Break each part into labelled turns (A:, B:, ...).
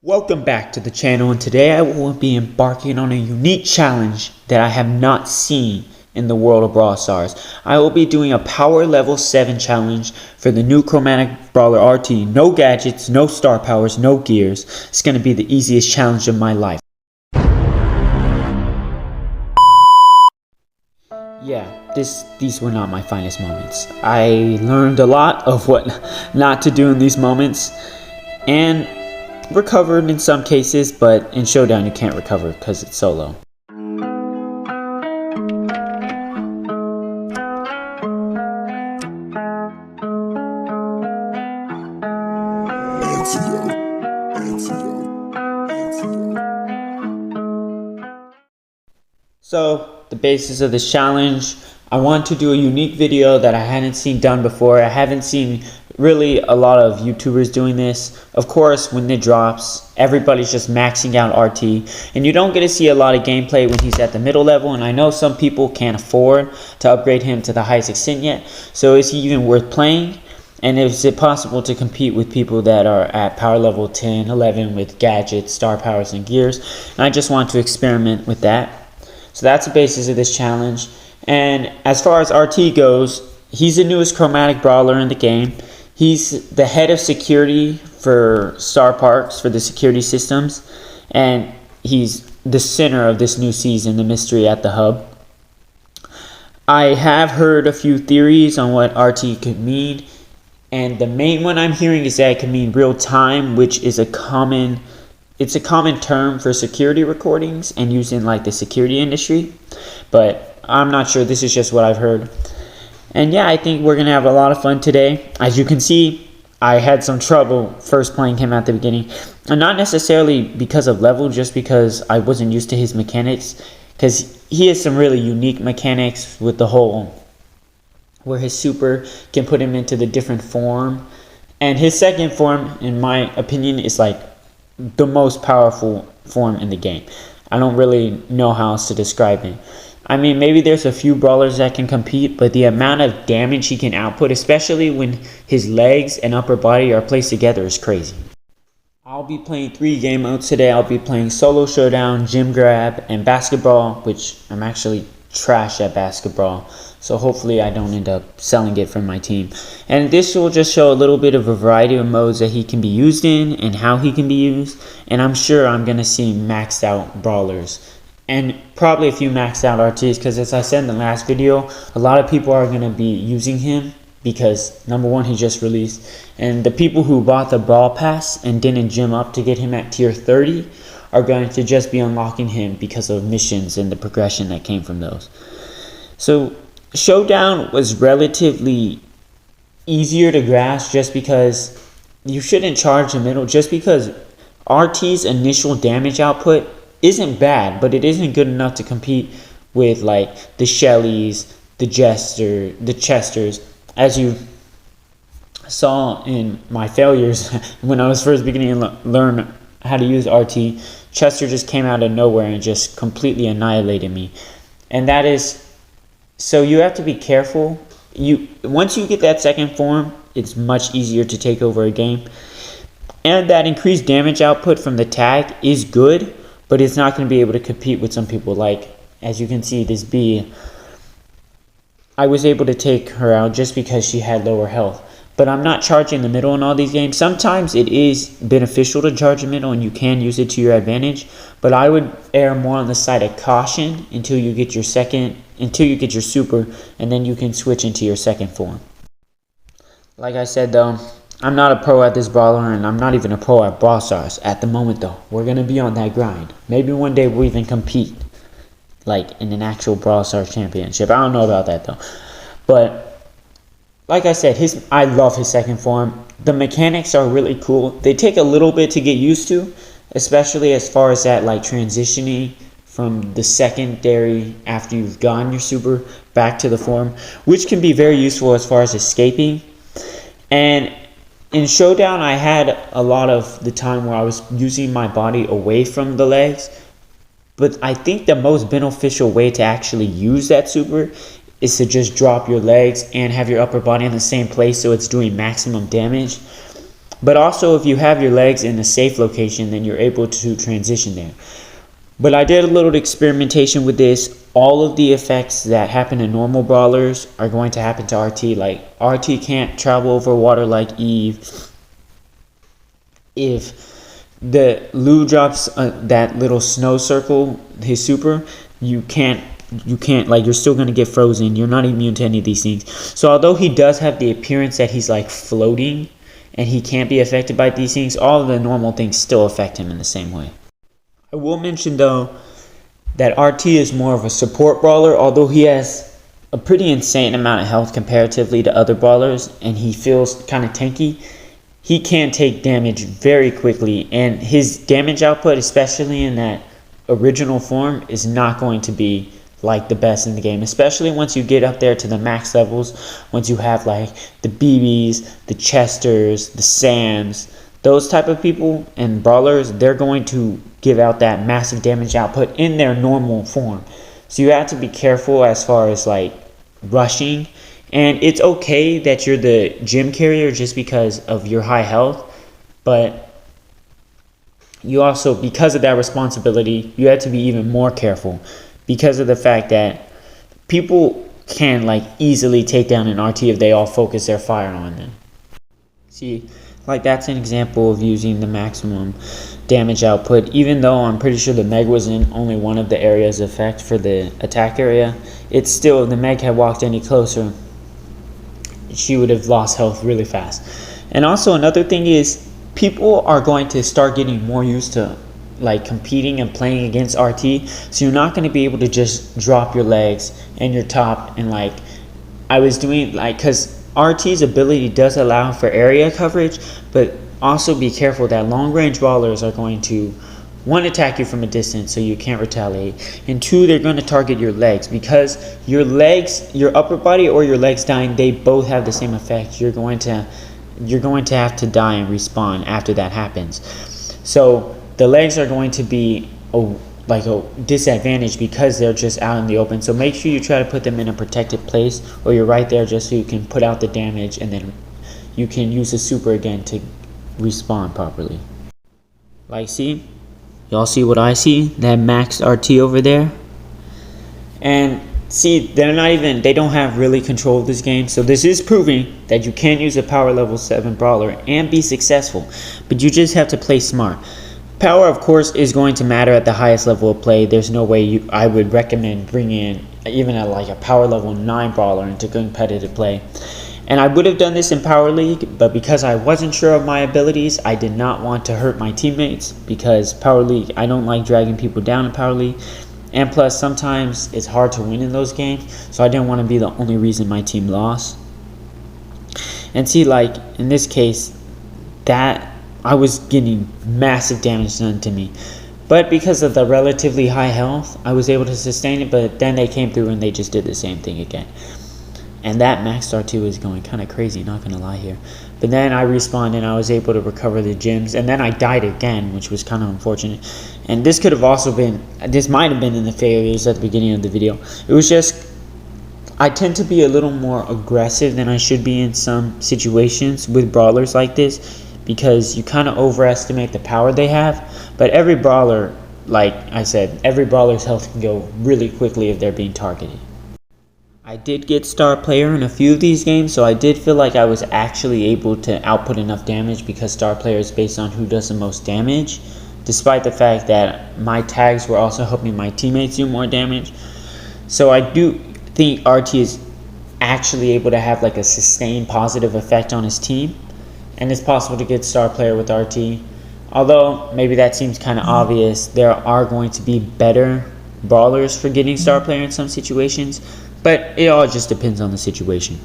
A: Welcome back to the channel, and today I will be embarking on a unique challenge that I have not seen in the world of Brawl Stars. I will be doing a power level 7 challenge for the new Chromatic Brawler RT. No gadgets, no star powers, no gears. It's going to be the easiest challenge of my life. Yeah, these were not my finest moments. I learned a lot of what not to do in these moments, and recovered in some cases, but in Showdown you can't recover because it's solo. So the basis of this challenge, I want to do a unique video that I hadn't seen done before. I haven't seen really a lot of YouTubers doing this. Of course, when it drops, everybody's just maxing out RT, and you don't get to see a lot of gameplay when he's at the middle level, and I know some people can't afford to upgrade him to the highest extent yet. So is he even worth playing? And is it possible to compete with people that are at power level 10, 11 with gadgets, star powers, and gears? And I just want to experiment with that. So that's the basis of this challenge. And as far as RT goes, he's the newest Chromatic Brawler in the game. He's the head of security for Star Parks, for the security systems. And he's the center of this new season, the mystery at the hub. I have heard a few theories on what RT could mean. And the main one I'm hearing is that it could mean real time, which is a common term for security recordings and used in like the security industry, but I'm not sure. This is just what I've heard. And yeah, I think we're gonna have a lot of fun today. As you can see, I had some trouble first playing him at the beginning, and not necessarily because of level, just because I wasn't used to his mechanics, because he has some really unique mechanics with the whole where his super can put him into the different form, and his second form, in my opinion, is like the most powerful form in the game. I don't really know how else to describe it. I mean, maybe there's a few brawlers that can compete, but the amount of damage he can output, especially when his legs and upper body are placed together, is crazy. I'll be playing 3 game modes today. I'll be playing Solo Showdown, Gym Grab, and Basketball, which I'm actually trash at basketball, so hopefully I don't end up selling it from my team. And this will just show a little bit of a variety of modes that he can be used in and how he can be used. And I'm sure I'm going to see maxed out brawlers and probably a few maxed out RTs, because as I said in the last video, a lot of people are going to be using him because number one, he just released, and the people who bought the Brawl Pass and didn't gym up to get him at tier 30 are going to just be unlocking him because of missions and the progression that came from those. So Showdown was relatively easier to grasp just because you shouldn't charge the middle, just because RT's initial damage output isn't bad, but it isn't good enough to compete with like the Shellys, the Chesters. As you saw in my failures when I was first beginning to learn how to use RT, Chester just came out of nowhere and just completely annihilated me. And that is, so you have to be careful. Once you get that second form, it's much easier to take over a game. And that increased damage output from the tag is good, but it's not going to be able to compete with some people. Like, as you can see, this B, I was able to take her out just because she had lower health. But I'm not charging the middle in all these games. Sometimes it is beneficial to charge the middle and you can use it to your advantage. But I would err more on the side of caution until you get your super, and then you can switch into your second form. Like I said though, I'm not a pro at this brawler, and I'm not even a pro at Brawl Stars at the moment though. We're going to be on that grind. Maybe one day we'll even compete like in an actual Brawl Stars championship. I don't know about that though. But like I said, I love his second form. The mechanics are really cool. They take a little bit to get used to, especially as far as that like transitioning from the secondary after you've gotten your super back to the form, which can be very useful as far as escaping. And in Showdown, I had a lot of the time where I was using my body away from the legs. But I think the most beneficial way to actually use that super is to just drop your legs and have your upper body in the same place so it's doing maximum damage. But also if you have your legs in a safe location, then you're able to transition there. But I did a little experimentation with this. All of the effects that happen to normal brawlers are going to happen to RT. Like RT can't travel over water like Eve. If the Lou drops that little snow circle, his super, you can't, like, you're still going to get frozen. You're not immune to any of these things. So although he does have the appearance that he's like floating and he can't be affected by these things, all of the normal things still affect him in the same way. I will mention though that RT is more of a support brawler, although he has a pretty insane amount of health comparatively to other brawlers and he feels kind of tanky. He can take damage very quickly, and his damage output, especially in that original form, is not going to be like the best in the game, especially once you get up there to the max levels. Once you have like the BBs, the Chesters, the Sams, those type of people and brawlers, they're going to give out that massive damage output in their normal form. So you have to be careful as far as like rushing. And it's okay that you're the gym carrier just because of your high health, but you also, because of that responsibility, you have to be even more careful because of the fact that people can like easily take down an RT if they all focus their fire on them. See, like that's an example of using the maximum damage output. Even though I'm pretty sure the Meg was in only one of the areas of effect for the attack area, it's still, if the Meg had walked any closer, she would have lost health really fast. And also another thing is, people are going to start getting more used to like competing and playing against RT, so you're not going to be able to just drop your legs and your top. And like I was doing, like, because RT's ability does allow for area coverage, but also be careful that long range brawlers are going to, one, attack you from a distance so you can't retaliate, and two, they're going to target your legs, because your legs, your upper body or your legs dying, they both have the same effect. You're going to have to die and respawn after that happens. So the legs are going to be like a disadvantage because they're just out in the open. So make sure you try to put them in a protected place, or you're right there just so you can put out the damage and then you can use the super again to respawn properly. Like, see? Y'all see what I see? That max RT over there? And see, they don't have really control of this game. So this is proving that you can use a power level 7 brawler and be successful. But you just have to play smart. Power, of course, is going to matter at the highest level of play. There's no way I would recommend bringing in even a power level 9 brawler into competitive play. And I would have done this in Power League, but because I wasn't sure of my abilities, I did not want to hurt my teammates, because Power League, I don't like dragging people down in Power League. And plus, sometimes it's hard to win in those games, so I didn't want to be the only reason my team lost. And see, like, in this case, that I was getting massive damage done to me. But because of the relatively high health, I was able to sustain it, but then they came through and they just did the same thing again. And that max star 2 is going kind of crazy, not going to lie here. But then I respawned and I was able to recover the gems. And then I died again, which was kind of unfortunate. And this could have also been, this might have been in the failures at the beginning of the video. It was just, I tend to be a little more aggressive than I should be in some situations with brawlers like this, because you kind of overestimate the power they have. But every brawler, like I said, every brawler's health can go really quickly if they're being targeted. I did get star player in a few of these games, so I did feel like I was actually able to output enough damage, because star player is based on who does the most damage, despite the fact that my tags were also helping my teammates do more damage. So I do think RT is actually able to have like a sustained positive effect on his team, and it's possible to get star player with RT. Although maybe that seems kind of obvious, there are going to be better brawlers for getting star player in some situations, but it all just depends on the situation.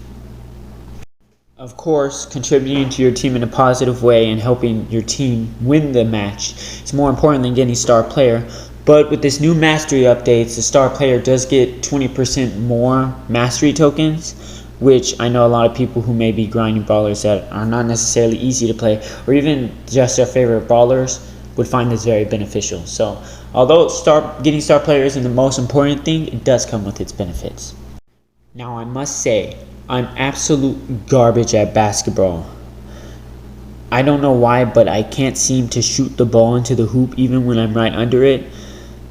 A: Of course, contributing to your team in a positive way and helping your team win the match is more important than getting star player. But with this new mastery updates, the star player does get 20% more mastery tokens, which I know a lot of people who may be grinding brawlers that are not necessarily easy to play, or even just their favorite brawlers, would find this very beneficial. So although getting star player isn't the most important thing, it does come with its benefits. Now I must say, I'm absolute garbage at basketball. I don't know why, but I can't seem to shoot the ball into the hoop even when I'm right under it.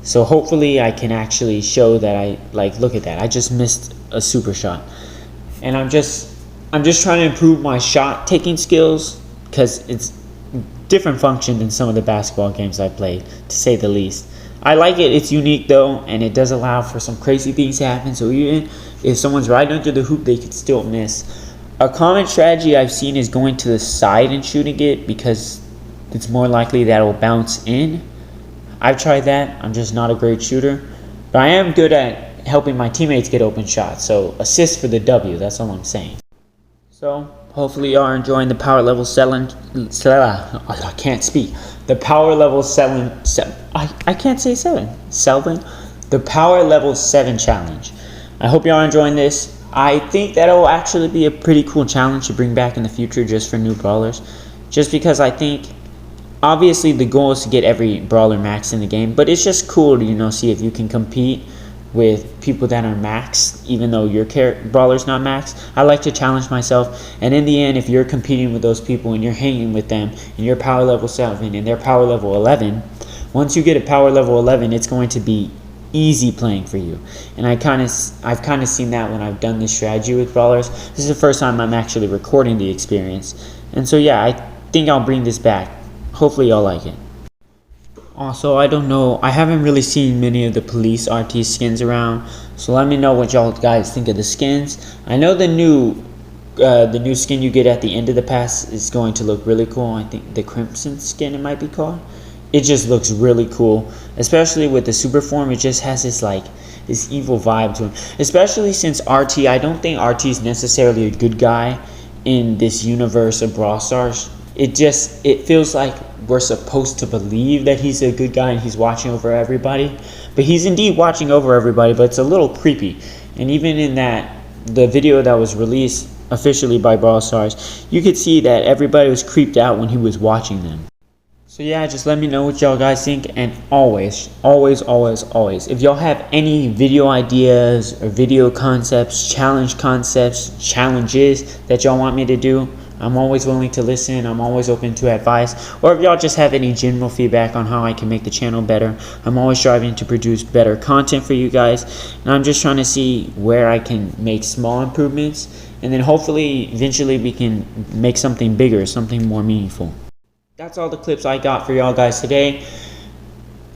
A: So hopefully I can actually show that I, like, look at that, I just missed a super shot. And I'm just trying to improve my shot taking skills, because it's different function than some of the basketball games I played, to say the least. I like it, it's unique though, and it does allow for some crazy things to happen, so even if someone's right under the hoop, they could still miss. A common strategy I've seen is going to the side and shooting it, because it's more likely that it will bounce in. I've tried that, I'm just not a great shooter, but I am good at helping my teammates get open shots, so assist for the W, that's all I'm saying. So, hopefully you are enjoying the power level 7, I can't speak. The power level 7, I can't say 7, the power level 7 challenge. I hope you are enjoying this. I think that it will actually be a pretty cool challenge to bring back in the future just for new brawlers. Just because I think, obviously the goal is to get every brawler max in the game, but it's just cool to, you know, see if you can compete with people that are max, even though your brawler's not max. I like to challenge myself, and in the end, if you're competing with those people and you're hanging with them and you're power level 7 and they're power level 11, once you get a power level 11, it's going to be easy playing for you. And I've kind of seen that when I've done this strategy with brawlers. This is the first time I'm actually recording the experience, and so yeah, I think I'll bring this back. Hopefully y'all like it. Also, I don't know, I haven't really seen many of the police RT skins around, so let me know what y'all guys think of the skins. I know the new skin you get at the end of the pass is going to look really cool. I think the Crimson skin, it might be called. It just looks really cool, especially with the super form. It just has this, like, this evil vibe to him, especially since RT, I don't think RT is necessarily a good guy in this universe of Brawl Stars. It feels like we're supposed to believe that he's a good guy and he's watching over everybody, but he's indeed watching over everybody, but it's a little creepy. And even in the video that was released officially by Brawl Stars, you could see that everybody was creeped out when he was watching them. So yeah, just let me know what y'all guys think, and always, if y'all have any video ideas or video concepts, challenges that y'all want me to do, I'm always willing to listen. I'm always open to advice. Or if y'all just have any general feedback on how I can make the channel better, I'm always striving to produce better content for you guys. And I'm just trying to see where I can make small improvements, and then hopefully eventually we can make something bigger, something more meaningful. That's all the clips I got for y'all guys today.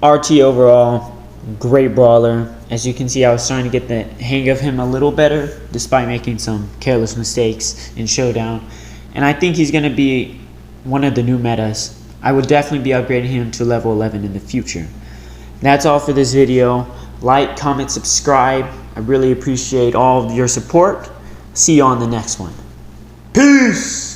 A: RT overall, great brawler. As you can see, I was starting to get the hang of him a little better, despite making some careless mistakes in Showdown. And I think he's going to be one of the new metas. I will definitely be upgrading him to level 11 in the future. That's all for this video. Like, comment, subscribe. I really appreciate all of your support. See you on the next one. Peace!